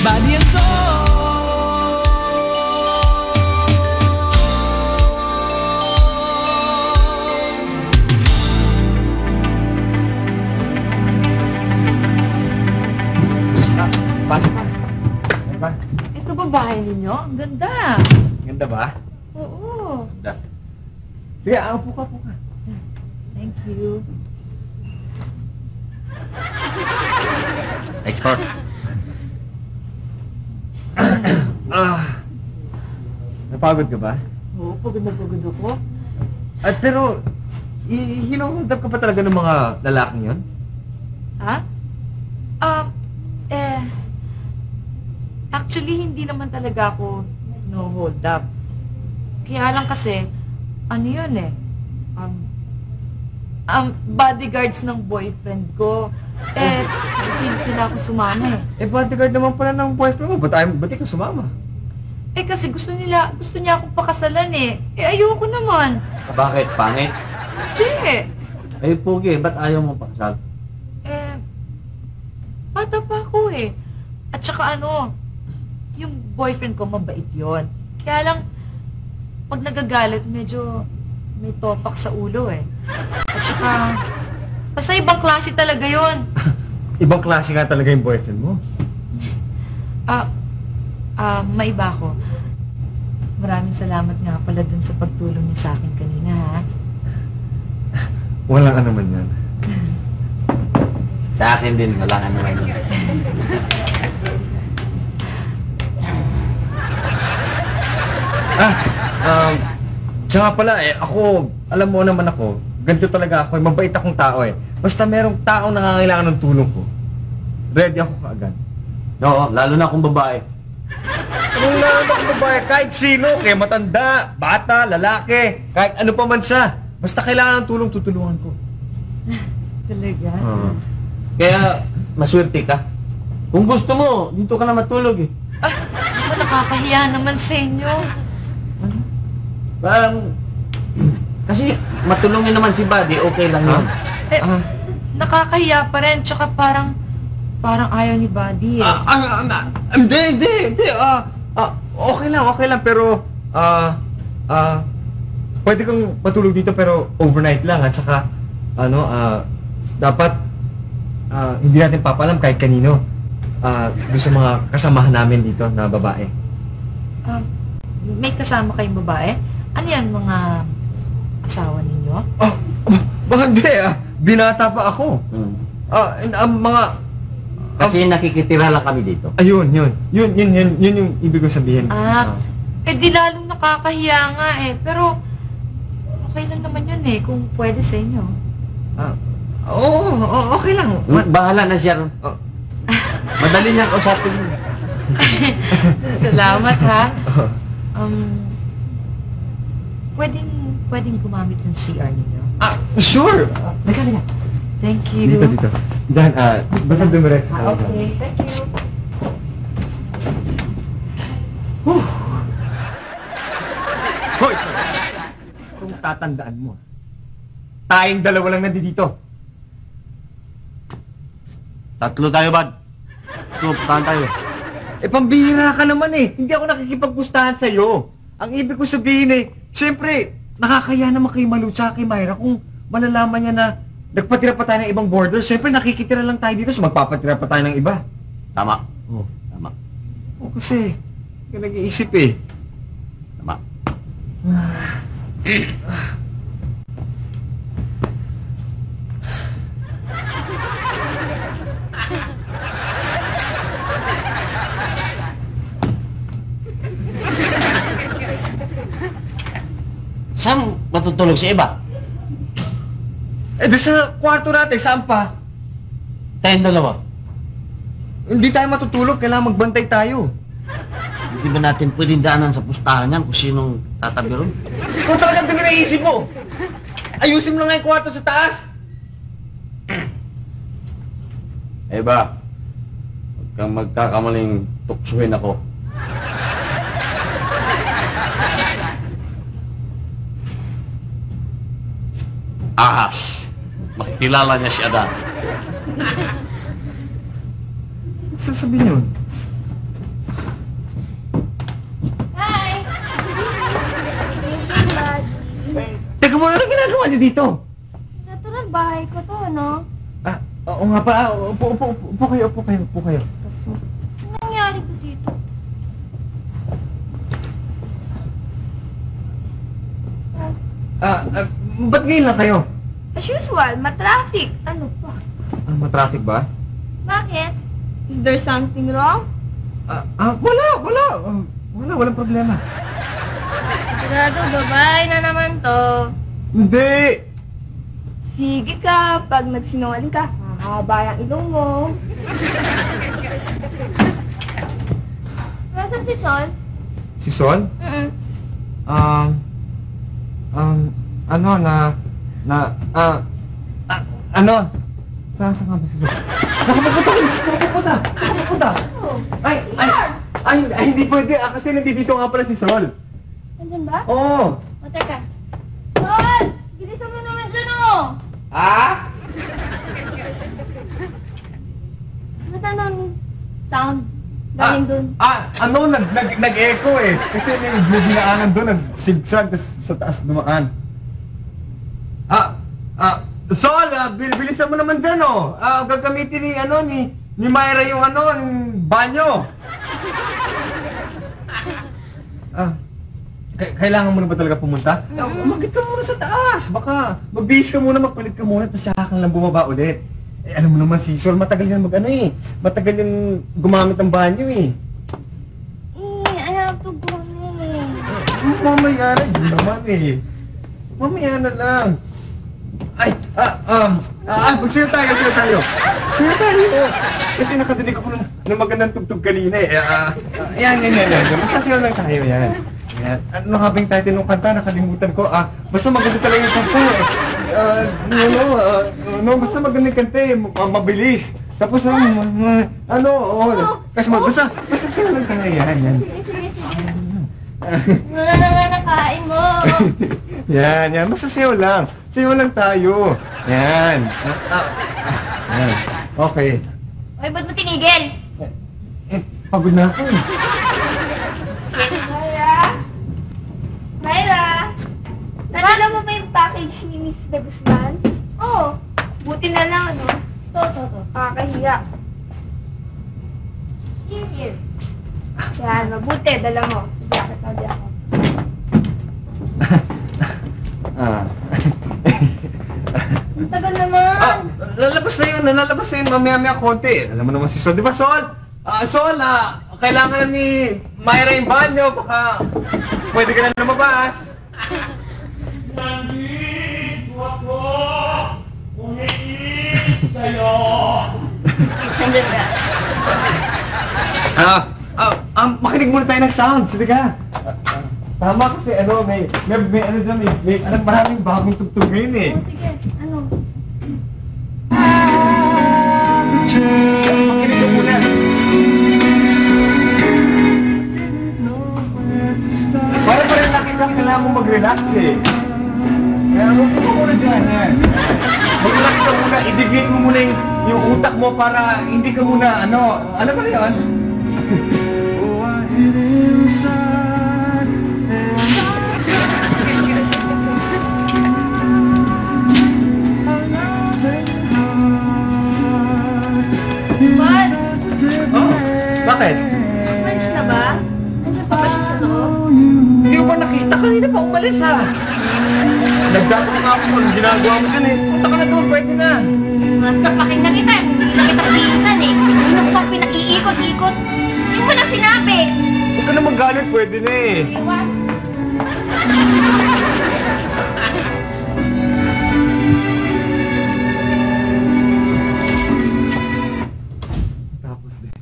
body and soul. Pasok ka. Ano ba? Ito ba bahay ninyo? Ang ganda. Ganda ba? Oo. Ganda. Sige, upo ka, upo ka. Thank you. Export. Napagod ka ba? Oo, pagod na pagod ako. At pero, hinohold up ka pa talaga ng mga lalaking yon? Ha? Actually, hindi naman talaga ako no hold up. Kaya lang kasi, ano yun eh, bodyguards ng boyfriend ko. Hindi na ako sumama eh. Bodyguard naman pala ng boyfriend mo. Ba't ikaw sumama? Kasi gusto niya akong pakasalan eh. Ayoko naman. Bakit? Pangit? Hindi. Pugi, ba't ayaw mo pakasal? Bata pa ako eh. At saka yung boyfriend ko mabait yon. Kaya lang, pag nagagalit, medyo may topak sa ulo eh. At saka, basta ibang klase talaga yon. Ibang klase nga talaga yung boyfriend mo. Maiba ako. Maraming salamat nga pala dun sa pagtulong niyo sa akin kanina, ha? Walang ano man yan. Sa akin din, walang ano man yun. Siya nga pala ako, alam mo naman ako, ganito talaga ako, mabait akong tao eh. Basta merong taong nangangailangan ng tulong ko, ready ako kaagad. Oo, lalo na kung babae. Anong lalo na kung babae? Kahit sino, kaya matanda, bata, lalaki, kahit ano pa man siya. Basta kailangan ng tulong, tutulungan ko. Talaga? Kaya, maswerte ka. Kung gusto mo, dito ka na matulog eh. Nakakahiya naman sa inyo. Kasi matulungin naman si Buddy, okay lang yun. Nakakahiya pa rin, tsaka parang ayaw ni Buddy eh. Hindi. Okay lang, pero, pwede kang matulog dito pero overnight lang at saka, dapat, hindi natin papalam kahit kanino, doon sa mga kasamahan namin dito na babae. May kasama kayong babae? Ano yan, mga asawa ninyo? Baka hindi binata pa ako. Mga... Kasi nakikitira lang kami dito. Ayun yung ibig ko sabihin. Di lalong nakakahiya nga eh. Pero, okay lang naman yun eh, kung pwede sa inyo. Okay lang. Bahala na siya. Madali niyang usapin mo. Salamat ha. Pwedeng gumamit ng CR ninyo? Sure. Halika. Thank you. Dito. Diyan, basta dumiretso. Okay, thank you. Hoy! Kung tatandaan mo, tayong dalawa lang nandito. Tatlo tayo, Bud. Pustahan tayo. Pambihira ka naman eh. Hindi ako nakikipagpustahan sa'yo. Ang ibig ko sabihin siyempre, nakakaya naman kay Malu tsaka kay Myra kung malalaman niya na nagpatira pa tayo ng ibang border. Siyempre, nakikitira lang tayo dito, so magpapatira pa tayo ng iba. Tama. Tama. Kasi, hindi ka nag-iisip eh. Tama. Saan matutulog si iba? Di sa kwarto natin, saan pa? Tayong dalawa. Hindi tayo matutulog, kailangan magbantay tayo. Hindi ba natin pwedeng daanan sa pustahan yan kung sinong tatabi ron? Kung talagang dumi na isip mo, ayusin mo na nga yung kwarto sa taas. Eba, huwag kang magkakamaling tuksuhin ako. Ahas. Makikilala niya si Adan. Sasabihin yun? ginagawa niyo dito? Natural, bahay ko to, no? Ah, oo nga pa. Upo kayo. Ano nangyari ko dito? Ba't ngayon lang kayo? As usual, matraffic. Ano pa? Matraffic ba? Bakit? Is there something wrong? Walang problema. Sigurado, babae na naman to. Hindi! Sige ka, pag nagsinungaling ka, hahaba yung ilong mo. Nasaan si Sol? Si Sol? Saan ka ba si Sol? Saan ka pupunta? Ay, hindi pwede. Kasi nandito nga pala si Sol. Nandun ba? Oo. O, teka. Sol! Bilisan mo naman dyan, oh! Ah? Ano tanong sound? Galing dun. Nag-echo eh. Kasi may dinaanan doon, nag-zigzag, tapos sa taas dumaan. Sol, bilisan mo naman dyan, oh. Gagamitin ni Myra yung banyo. Kailangan mo na ba talaga pumunta? Umakit ka muna sa taas. Baka magbihis ka muna, magpalit ka muna, tapos saka kang lang bumaba ulit. Alam mo naman si Sol, matagal yan matagal yan gumamit ng banyo eh. I have to go na eh. Mamaya na, yun naman eh. Mamaya na lang. Magsayo tayo. Sayo tayo. Kasi nakadinig ako ng magandang tugtog kanina eh. Yan. Masasayaw lang tayo yan. Ano nga ba yung title ng kanta? Nakalimutan ko. Basta maganda talaga yung kanta eh. Basta maganda yung kanta eh. Mabilis. Tapos kasi basta sayaw lang tayo yan. Ano na naman nakain mo? Yan. Basta sayaw lang. Sayaw lang tayo. Yan. Okay. Oy, ba't mo tinigil? Pagod na ako eh. Myra? Nalala mo ba yung package ni Miss De Guzman? Oo. Buti na lang, ano? To. Kakahiya. Here. Yan, mabuti. Dala mo. Sige, akit ako. Ang tagal naman. Lalabas na yun mamaya konti. Alam mo naman si Sol. Di ba, Sol? Sol, kailangan ni Myra yung banyo. Baka pwede ka na lumabas. Nandito ako. Umiit sa'yo. Nandiyan ka. Makinig muna tayo ng sound. Sige ka. Tama kasi may dyan may maraming bagong tugtog ngayon eh. Sige, ano? Makinig ka muna. Para pa rin nakita kailangan mo mag-relax eh. Kaya huwag ka muna dyan eh. Mag-relax ka muna, idigin mo muna yung utak mo para hindi ka muna ano ba na yun? What? Oh, bakit? Umalis na ba? Nandiyan pa ba siya sa loob? Hindi ko ba nakita? Kanina pa umalis ha. Nagtataka ako kung anong ginagawa mo dyan eh. Punta ka na doon, pwede na. Mas kapakin na kita. Hindi na kita pinsan eh. Ano ko pang pinag-iikot-ikot? Hindi mo na sinabi. Huwag ka na magalit, pwede na eh. Iwan. Tapos din.